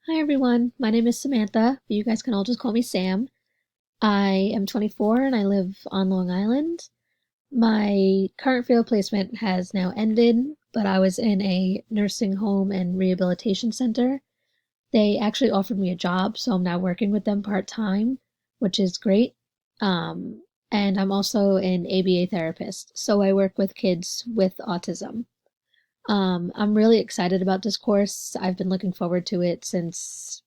Hi everyone, my name is Samantha, but you guys can all just call me Sam. I am 24 and I live on Long Island. My current field placement has now ended, but I was in a nursing home and rehabilitation center. They actually offered me a job, so I'm now working with them part-time, which is great. Um, and I'm also an ABA therapist, so I work with kids with autism. I'm really excited about this course. I've been looking forward to it since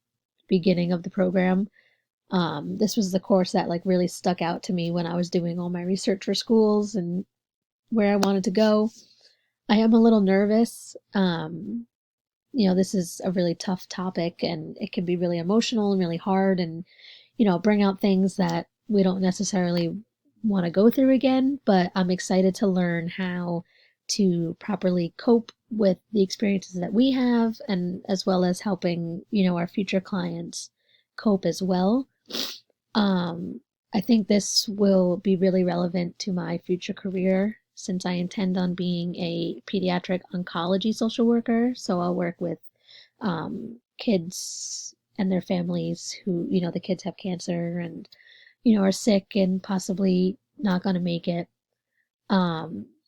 beginning of the program. This was the course that like really stuck out to me when I was doing all my research for schools and where I wanted to go. I am a little nervous. This is a really tough topic and it can be really emotional and really hard and, bring out things that we don't necessarily want to go through again, but I'm excited to learn how to properly cope with the experiences that we have and as well as helping, our future clients cope as well. Um, I think this will be really relevant to my future career since I intend on being a pediatric oncology social worker. So I'll work with kids and their families who, the kids have cancer and, are sick and possibly not going to make it.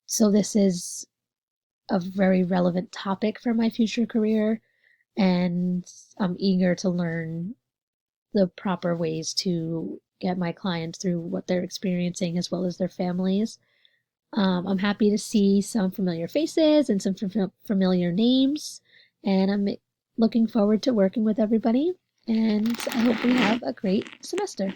So this is a very relevant topic for my future career, and I'm eager to learn the proper ways to get my clients through what they're experiencing as well as their families. I'm happy to see some familiar faces and some familiar names, and I'm looking forward to working with everybody. And I hope we have a great semester.